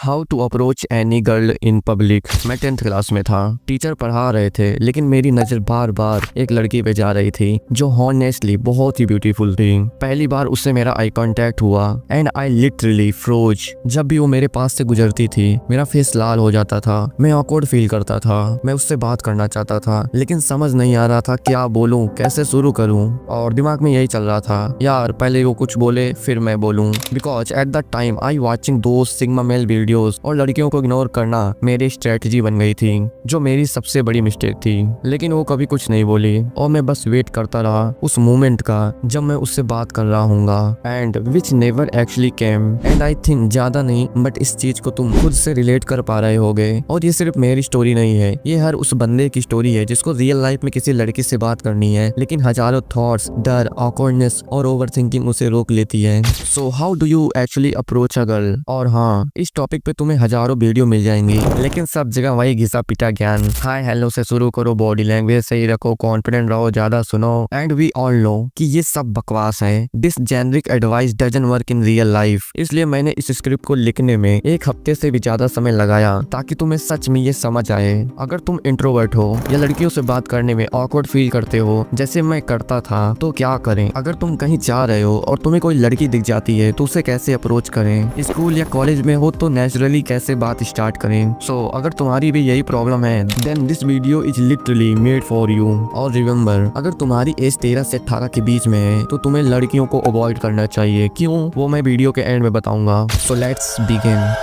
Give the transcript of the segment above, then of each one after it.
How to approach any girl in public. मैं 10th class में था। टीचर पढ़ा रहे थे लेकिन मेरी नजर बार बार एक लड़की पे जा रही थी जो हॉनेस्टली बहुत ही ब्यूटीफुल थी। पहली बार उससे मेरा आई कांटेक्ट हुआ एंड आई लिटरली फ्रोज। जब भी वो मेरे पास से गुजरती थी मेरा फेस लाल हो जाता था, मैं ऑकवर्ड फील करता था, मैं उससे बात करना चाहता था लेकिन समझ नहीं आ रहा था क्या बोलूं, कैसे शुरू करूं। और दिमाग में यही चल रहा था यार पहले वो कुछ बोले फिर मैं बोलूं, because at the time I watching दोस्त सिग्मा मेल वीडियोस और लड़कियों को इग्नोर करना मेरी स्ट्रेटजी बन गई थी, जो मेरी सबसे बड़ी मिस्टेक थी। लेकिन वो कभी कुछ नहीं बोली और मैं बस वेट करता रहा उस मोमेंट का जब मैं उससे बात कर रहा हूँगा, and which never actually came. And I think ज्यादा नहीं बट इस चीज को तुम खुद से रिलेट कर पा रहे होगे। और ये सिर्फ मेरी स्टोरी नहीं है, ये हर उस बंदे की स्टोरी है जिसको रियल लाइफ में किसी लड़की से बात करनी है लेकिन हजारों थॉट्स, डर, ऑकवर्डनेस और ओवरथिंकिंग उसे रोक लेती है। So how do you actually approach a girl. और हाँ, इस टॉपिक पे तुम्हें हजारों वीडियो मिल जाएंगी लेकिन सब जगह वही घिसा पिटा ज्ञान। हाय हेलो से शुरू करो, बॉडी लैंग्वेज सही रखो, कॉन्फिडेंट रहो, ज्यादा सुनो, एंड वी ऑल नो कि ये सब बकवास है। This generic advice doesn't work in real life. इसलिए मैंने इस स्क्रिप्ट को लिखने में 1 हफ्ते से भी ज्यादा समय लगाया ताकि तुम्हें सच में ये समझ आए। अगर तुम इंट्रोवर्ट हो या लड़कियों से बात करने में ऑकवर्ड फील करते हो जैसे मैं करता था तो क्या करें। अगर तुम कहीं जा रहे हो और तुम्हें कोई लड़की दिख जाती है तो उसे कैसे अप्रोच करें। स्कूल या कॉलेज में हो तो नेचुरली कैसे बात स्टार्ट करें। सो अगर तुम्हारी भी यही प्रॉब्लम है then this video is literally made for you. और रिमेम्बर, अगर तुम्हारी एज 13 से 18 के बीच में है तो तुम्हें लड़कियों को अवॉइड करना चाहिए। क्यों, वो मैं वीडियो के एंड में बताऊंगा। So let's begin.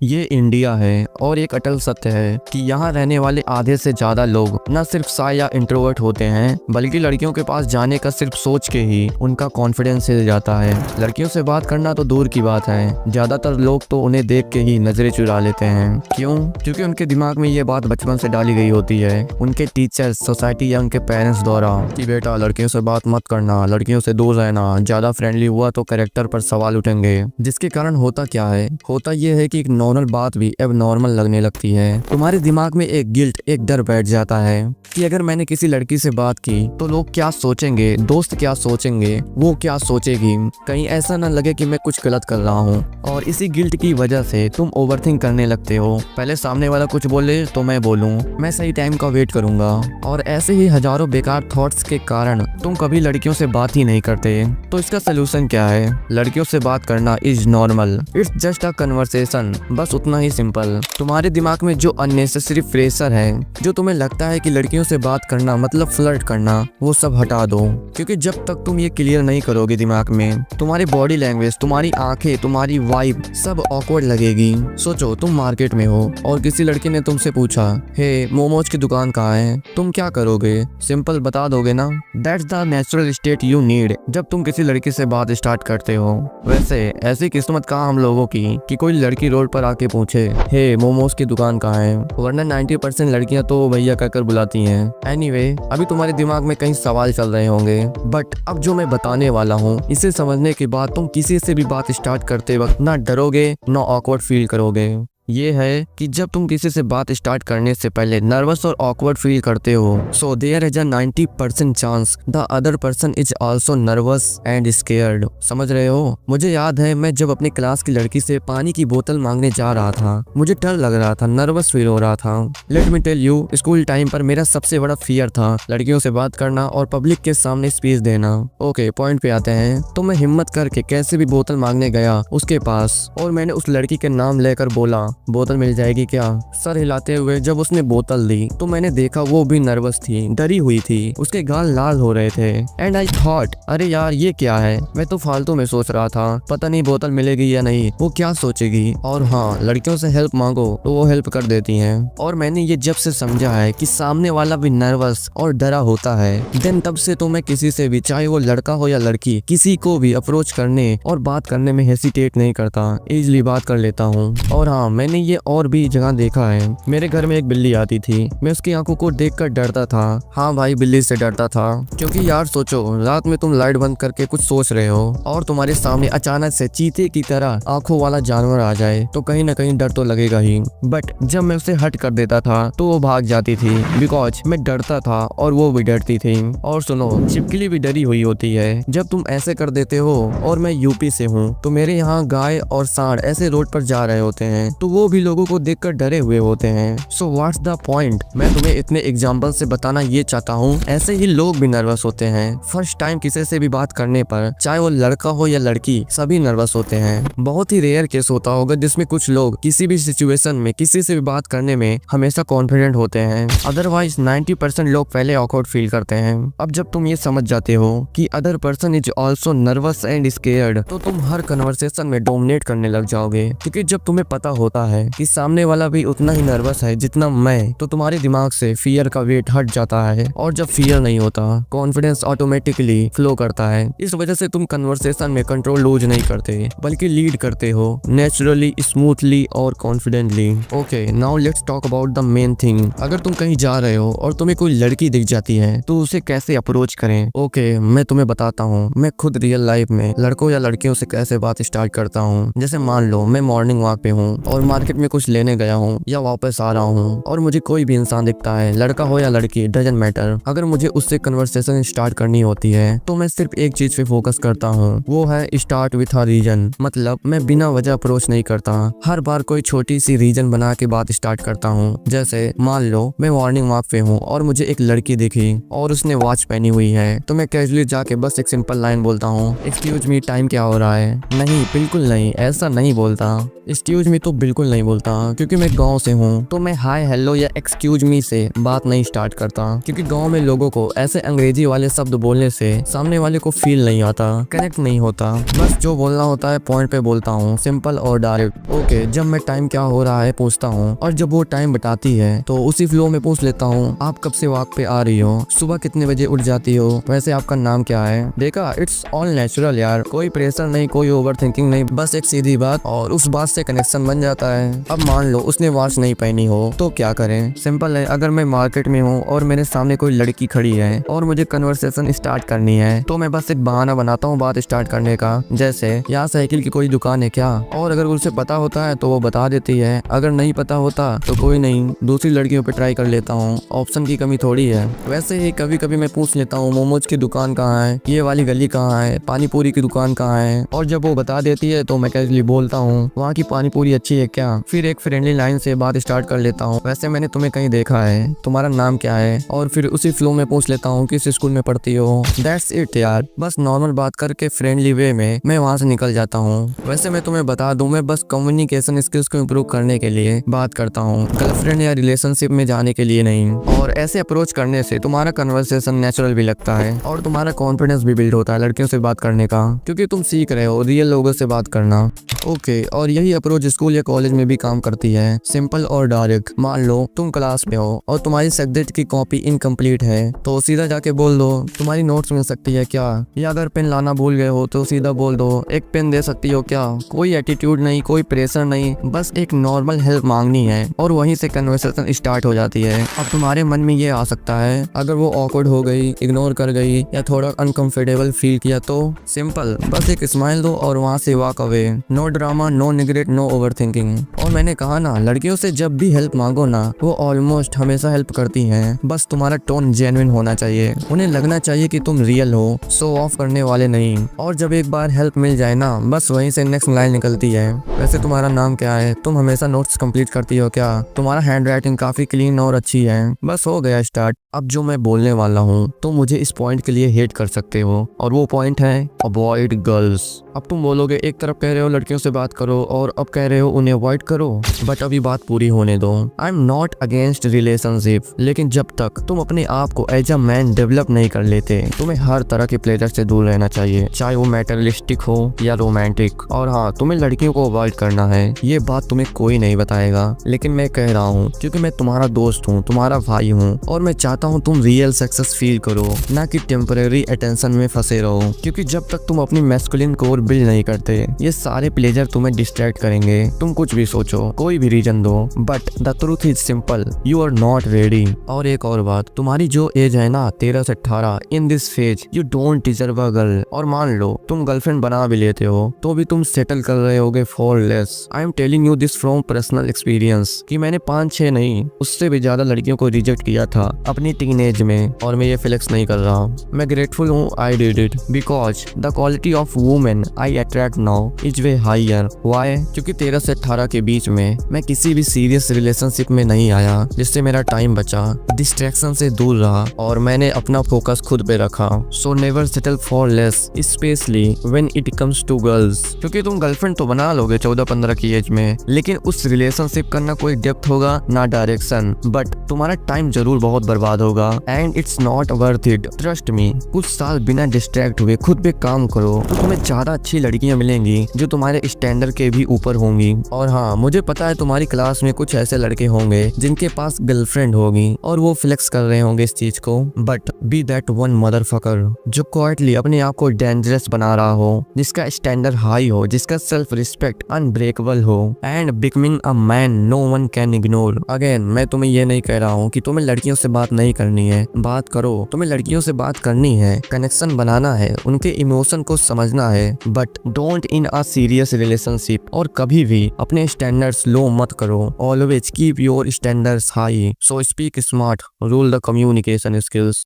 ये इंडिया है और एक अटल सत्य है कि यहाँ रहने वाले आधे से ज्यादा लोग न सिर्फ शाय या इंट्रोवर्ट होते हैं बल्कि लड़कियों के पास जाने का सिर्फ सोच के ही उनका कॉन्फिडेंस हिल जाता है। लड़कियों से बात करना तो दूर की बात है, ज्यादातर लोग तो उन्हें देख के ही नजरें चुरा लेते हैं। क्यों? क्योंकि उनके दिमाग में ये बात बचपन से डाली गई होती है उनके टीचर्स, सोसाइटी या उनके पेरेंट्स द्वारा कि बेटा लड़कियों से बात मत करना, लड़कियों से दूर रहना, ज्यादा फ्रेंडली हुआ तो कैरेक्टर पर सवाल उठेंगे। जिसके कारण होता क्या है, होता ये है कि एक नॉर्मल बात भी अब नॉर्मल लगने लगती है। तुम्हारे दिमाग में एक गिल्ट, एक डर बैठ जाता है कि अगर मैंने किसी लड़की से बात की तो लोग क्या सोचेंगे, दोस्त क्या सोचेंगे, वो क्या सोचेगी, कहीं ऐसा ना लगे कि मैं कुछ गलत कर रहा हूँ। और इसी गिल्ट की वजह से तुम ओवरथिंक करने लगते हो। पहले सामने वाला कुछ बोले तो मैं बोलूं, मैं सही टाइम का वेट करूंगा। और ऐसे ही हजारों बेकार थॉट्स के कारण तुम कभी लड़कियों से बात ही नहीं करते। तो इसका सोल्यूशन क्या है? लड़कियों से बात करना is normal, it's just a conversation, बस उतना ही सिंपल। तुम्हारे दिमाग में जो अननेसेसरी प्रेशर है, जो तुम्हें लगता है कि लड़कियों से बात करना मतलब फ्लर्ट करना, वो सब हटा दो। क्योंकि जब तक तुम ये क्लियर नहीं करोगे दिमाग में, तुम्हारी बॉडी लैंग्वेज, तुम्हारी आंखें, तुम्हारी वाइब सब ऑकवर्ड लगेगी। सोचो तुम मार्केट में हो और किसी लड़की ने तुमसे पूछा, हे मोमोज की दुकान कहाँ है, तुम क्या करोगे? सिंपल बता दोगे ना। That's the natural state you need जब तुम किसी लड़की से बात स्टार्ट करते हो। वैसे ऐसी किस्मत कहाँ हम लोगों की कि कोई लड़की रोड पर आके पूछे, हे मोमोज की दुकान कहाँ है, वरना 90% लड़कियां तो भैया कहकर बुलाती हैं। एनीवे, अभी तुम्हारे दिमाग में कई सवाल चल रहे होंगे बट अब जो मैं बताने वाला हूँ इसे समझने के बाद तुम किसी से भी बात स्टार्ट करते वक्त ना डरोगे ना ऑकवर्ड फील करोगे। ये है कि जब तुम किसी से बात स्टार्ट करने से पहले नर्वस और ऑकवर्ड फील करते हो, so there is a 90% chance the other person is also nervous and scared. समझ रहे हो? मुझे याद है मैं जब अपनी क्लास की लड़की से पानी की बोतल मांगने जा रहा था, मुझे डर लग रहा था, नर्वस फील हो रहा था। Let me tell you, school time पर मेरा सबसे बड़ा फियर था लड़कियों से बात करना और पब्लिक के सामने स्पीच देना। ओके, पॉइंट पे आते हैं। तो मैं हिम्मत करके कैसे भी बोतल मांगने गया उसके पास और मैंने उस लड़की के नाम लेकर बोला, बोतल मिल जाएगी क्या? सर हिलाते हुए जब उसने बोतल दी तो मैंने देखा वो भी नर्वस थी, डरी हुई थी, उसके गाल लाल हो रहे थे। एंड आई थॉट, अरे यार ये क्या है, मैं तो फालतू में सोच रहा था, पता नहीं बोतल मिलेगी या नहीं, वो क्या सोचेगी। और हाँ, लड़कियों से हेल्प मांगो तो वो हेल्प कर देती हैं। और मैंने ये जब से समझा है कि सामने वाला भी नर्वस और डरा होता है, देन तब से तो मैं किसी से भी, चाहे वो लड़का हो या लड़की, किसी को भी अप्रोच करने और बात करने में हेसिटेट नहीं करता, इजीली बात कर लेता हूँ। और हाँ, मैंने ये और भी जगह देखा है। मेरे घर में एक बिल्ली आती थी, मैं उसकी आंखों को देखकर डरता था। हाँ भाई, बिल्ली से डरता था, क्योंकि यार सोचो, रात में तुम लाइट बंद करके कुछ सोच रहे हो और तुम्हारे सामने अचानक से चीते की तरह आंखों वाला जानवर आ जाए तो कहीं ना कहीं डर तो लगेगा ही। बट जब मैं उसे हट कर देता था तो वो भाग जाती थी, बिकॉज मैं डरता था और वो भी डरती थी। और सुनो, छिपकली भी डरी हुई होती है जब तुम ऐसे कर देते हो। और मैं यूपी से हूँ, तो मेरे यहाँ गाय और सांड ऐसे रोड पर जा रहे होते हैं तो वो भी लोगों को देखकर डरे हुए होते हैं। So what's the point? मैं तुम्हें इतने एग्जाम्पल से बताना ये चाहता हूँ, ऐसे ही लोग भी नर्वस होते हैं। फर्स्ट टाइम किसी से भी बात करने पर, चाहे वो लड़का हो या लड़की, सभी नर्वस होते हैं। बहुत ही रेयर केस होता होगा जिसमें कुछ लोग किसी भी सिचुएशन में किसी से भी बात करने में हमेशा कॉन्फिडेंट होते हैं। अदरवाइज 90% लोग पहले ऑकवर्ड फील करते हैं। अब जब तुम ये समझ जाते हो कि other person is also nervous and scared, तो तुम हर कन्वर्सेशन में डोमिनेट करने लग जाओगे। क्योंकि जब तुम्हें पता होता है कि सामने वाला भी उतना ही नर्वस है जितना मैं, तो तुम्हारे दिमाग से फियर का वेट हट जाता है। और जब फियर नहीं होता, कॉन्फिडेंस ऑटोमेटिकली फ्लो करता है। इस वजह से तुम कन्वर्सेशन में कंट्रोल लूज नहीं करते, बल्कि लीड करते हो, नेचुरली, स्मूथली और confidently. Okay, now let's talk about the main thing. अगर तुम कहीं जा रहे हो और तुम्हें कोई लड़की दिख जाती है तो उसे कैसे अप्रोच करें? ओके, मैं तुम्हें बताता हूँ मैं खुद रियल लाइफ में लड़कों या लड़कियों से कैसे बात स्टार्ट करता हूँ। जैसे मान लो मैं मॉर्निंग वॉक पे हूँ और मार्केट में कुछ लेने गया हूँ या वापस आ रहा हूँ और मुझे कोई भी इंसान दिखता है, लड़का हो या लड़की, डजंट मैटर। अगर मुझे उससे कन्वर्सेशन स्टार्ट करनी होती है तो मैं सिर्फ एक चीज पे फोकस करता हूँ, वो है स्टार्ट विथ अ रीजन। मतलब मैं बिना वजह अप्रोच नहीं करता, हर बार कोई छोटी सी रीजन बना के बात स्टार्ट करता हूँ। जैसे मान लो मैं मॉर्निंग वॉक पे हूँ और मुझे एक लड़की दिखी और उसने वॉच पहनी हुई है, तो मैं कैजुअली जाके बस एक सिंपल लाइन बोलता हूँ, एक्सक्यूज मी, टाइम क्या हो रहा है? नहीं, बिल्कुल नहीं, ऐसा नहीं बोलता। एक्सक्यूज मी तो बिल्कुल नहीं बोलता, क्योंकि मैं गांव से हूँ। तो मैं हाय, हेलो या एक्सक्यूज मी से बात नहीं स्टार्ट करता, क्योंकि गांव में लोगों को ऐसे अंग्रेजी वाले शब्द बोलने से सामने वाले को फील नहीं आता, कनेक्ट नहीं होता। बस जो बोलना होता है पॉइंट पे बोलता हूँ, सिंपल और डायरेक्ट। ओके, जब मैं टाइम क्या हो रहा है पूछता हूँ और जब वो टाइम बताती है तो उसी फ्लो में पूछ लेता हूँ, आप कब से वॉक पे आ रही हो? सुबह कितने बजे उठ जाती हो? वैसे आपका नाम क्या है? देखा, इट्स ऑल नेचुरल यार, कोई प्रेशर नहीं, कोई ओवर थिंकिंग नहीं, बस एक सीधी बात और उस बात से कनेक्शन बन जाता है। अब मान लो उसने वॉच नहीं पहनी हो तो क्या करें? सिंपल है, अगर मैं मार्केट में हूँ और मेरे सामने कोई लड़की खड़ी है और मुझे कन्वर्सेशन स्टार्ट करनी है, तो मैं बस एक बहाना बनाता हूँ बात स्टार्ट करने का। जैसे, यहाँ साइकिल की कोई दुकान है क्या? और अगर उसे पता होता है तो वो बता देती है, अगर नहीं पता होता तो कोई नहीं, दूसरी लड़कियों पे ट्राई कर लेता हूँ, ऑप्शन की कमी थोड़ी है। वैसे ही कभी कभी मैं पूछ लेता हूँ, मोमोज की दुकान कहाँ है, ये वाली गली कहाँ है, पानी पूरी की दुकान कहाँ है? और जब वो बता देती है तो मैं कैजुअली बोलता हूँ, वहाँ की पानी पूरी अच्छी है क्या? फिर एक फ्रेंडली लाइन से बात स्टार्ट कर लेता हूँ, वैसे मैंने तुम्हें कहीं देखा है, तुम्हारा नाम क्या है? और फिर उसी फ्लो में पूछ लेता हूँ, किस स्कूल में पढ़ती हो? दैट्स इट यार, बस नॉर्मल बात करके फ्रेंडली वे में मैं वहाँ से निकल जाता हूँ। वैसे मैं तुम्हें बता दूं, मैं बस कम्युनिकेशन स्किल्स को इम्प्रूव करने के लिए बात करता हूँ, गर्लफ्रेंड या रिलेशनशिप में जाने के लिए नहीं। और ऐसे अप्रोच करने से तुम्हारा कन्वर्सेशन नेचुरल भी लगता है और तुम्हारा कॉन्फिडेंस भी बिल्ड होता है लड़कियों से बात करने का, क्योंकि तुम सीख रहे हो रियल लोगों से बात करना। ओके, और यही अप्रोच स्कूल या कॉलेज में भी काम करती है, सिंपल और डायरेक्ट। मान लो तुम क्लास में हो और तुम्हारी सब्जेक्ट की कॉपी इनकम्प्लीट है, तो सीधा जाके बोल दो, तुम्हारी नोट्स मिल सकती है क्या? या अगर पेन लाना भूल गए हो तो सीधा बोल दो, एक पेन दे सकती हो क्या? कोई एटीट्यूड नहीं, कोई प्रेशर नहीं, बस एक नॉर्मल हेल्प मांगनी है और वहीं से कन्वर्सेशन स्टार्ट हो जाती है। अब तुम्हारे मन में ये आ सकता है, अगर वो ऑकवर्ड हो गई, इग्नोर कर गई या थोड़ा अनकंफर्टेबल फील किया तो सिंपल, बस एक स्माइल दो और वहाँ से walk away. No drama, no regret, no overthinking. और मैंने कहा ना, लड़कियों से जब भी हेल्प मांगो ना, वो ऑलमोस्ट हमेशा हेल्प करती हैं। बस तुम्हारा टोन जेन्युइन होना चाहिए, उन्हें लगना चाहिए कि तुम रियल हो, शो ऑफ करने वाले नहीं। और जब एक बार हेल्प मिल जाए ना, बस वहीं से नेक्स्ट लाइन निकलती है, वैसे तुम्हारा नाम क्या है? तुम हमेशा नोट्स कंप्लीट करती हो क्या? तुम्हारा हैंड राइटिंग काफी क्लीन और अच्छी है। बस हो गया स्टार्ट। अब जो मैं बोलने वाला हूँ तो मुझे इस पॉइंट के लिए हेट कर सकते हो, और वो पॉइंट है अवॉइड गर्ल्स। अब तुम बोलोगे, एक तरफ कह रहे हो लड़कियों से बात करो और अब कह रहे हो उन्हें अवॉइड करो, बट अभी बात पूरी होने दो। I am not against relationship, लेकिन जब तक तुम अपने आप को एज अ मैन डेवलप नहीं कर लेते, तुम्हें हर तरह के प्लेजर से दूर रहना चाहिए, चाहे वो मैटेरियलिस्टिक हो या रोमांटिक। और हाँ, तुम्हें लड़कियों को अवॉइड करना है, ये बात तुम्हें कोई नहीं बताएगा, लेकिन मैं कह रहा हूँ क्योंकि मैं तुम्हारा दोस्त हूँ, तुम्हारा भाई हूँ, और मैं चाहता हूँ तुम रियल सक्सेस फील करो, ना कि टेम्परेरी अटेंशन में फंसे रहो। क्योंकि जब तक तुम अपनी मैस्कुलिन कोर बिल्ड नहीं करते, ये सारे प्लेजर तुम्हें डिस्ट्रैक्ट करेंगे, तुम कुछ भी भी सोचो, कोई भी रीजन दो, but the truth is simple, you are not ready. और एक और बात, तुम्हारी जो एज है ना 13 से 18, in this phase you don't deserve a girl. और मान लो तुम गर्लफ्रेंड बना भी लेते हो तो भी तुम सेटल कर रहे होगे for less. I am telling you this from personal experience कि मैंने 5-6 नहीं, उससे भी ज्यादा लड़कियों को रिजेक्ट किया था अपनी टीनेज में, और मैं ये फ्लेक्स नहीं कर रहा। मैं ग्रेटफुल हूँ I did it because the quality of women I attract now is way higher. Why? क्योंकि 13 से 18 के बीच में मैं किसी भी सीरियस रिलेशनशिप में नहीं आया, जिससे मेरा टाइम बचा, डिस्ट्रैक्शन से दूर रहा और मैंने अपना फोकस खुद पे रखा। So never settle for less, especially when it comes to girls. क्योंकि तुम गर्लफ्रेंड तो बना लोगे 14-15 की एज में, लेकिन उस रिलेशनशिप का ना कोई डेप्थ होगा ना डायरेक्शन, बट तुम्हारा टाइम जरूर बहुत बर्बाद होगा and it's not worth it. Trust me, कुछ साल बिना डिस्ट्रैक्ट हुए खुद पे काम करो तो तुम्हें ज्यादा अच्छी लड़कियां मिलेंगी जो तुम्हारे स्टैंडर्ड के भी ऊपर होंगी। और हाँ, मुझे पता है तुम्हारी क्लास में कुछ ऐसे लड़के होंगे जिनके पास गर्लफ्रेंड होगी और वो फ्लेक्स कर रहे होंगे इस चीज को, but be that one motherfucker जो क्वाइटली अपने आप को डेंजरस बना रहा हो, जिसका स्टैंडर्ड हाई हो, जिसका सेल्फ रिस्पेक्ट अनब्रेकेबल हो and becoming a man no one can ignore. Again, मैं तुम्हें ये नहीं कह रहा हूँ कि तुम्हें लड़कियों से बात नहीं करनी है, बात करो। तुम्हें लड़कियों से बात करनी है, कनेक्शन बनाना है, उनके इमोशन को समझना है, but don't in a serious relationship. और कभी भी अपने स्टैंडर्ड्स लो मत करो, always keep your standards high. So speak smart, rule the communication skills.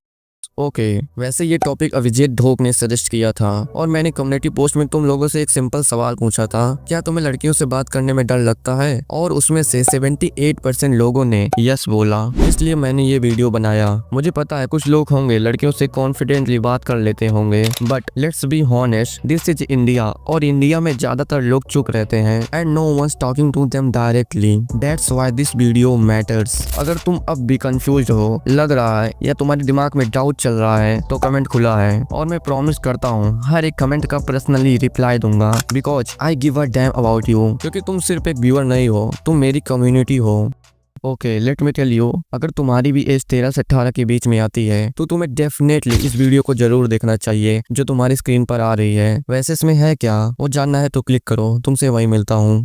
Okay, वैसे ये टॉपिक अभिजीत ढोक ने सजेस्ट किया था और मैंने कम्युनिटी पोस्ट में तुम लोगों से एक सिंपल सवाल पूछा था, क्या तुम्हें लड़कियों से बात करने में डर लगता है? और उसमें से 78% लोगों ने यस बोला, इसलिए मैंने ये वीडियो बनाया। मुझे पता है कुछ लोग होंगे लड़कियों से कॉन्फिडेंटली बात कर लेते होंगे, but let's be honest, this is India और इंडिया में ज्यादातर लोग चुप रहते हैं and no one's talking to them directly. That's why this video matters. अगर तुम अब भी कंफ्यूज हो, लग रहा है या तुम्हारे दिमाग में डाउट चल रहा है, तो कमेंट खुला है और मैं प्रॉमिस करता हूँ हर एक कमेंट का पर्सनली रिप्लाई दूंगा, because I give a damn about you. क्योंकि तुम सिर्फ एक व्यूअर नहीं हो, तुम मेरी कम्युनिटी हो। Okay, let me tell you, अगर तुम्हारी भी एज 13 से 18 के बीच में आती है तो तुम्हें डेफिनेटली इस वीडियो को जरूर देखना चाहिए जो तुम्हारी स्क्रीन पर आ रही है। वैसे इसमें है क्या, वो जानना है तो क्लिक करो। तुमसे वही मिलता हूँ।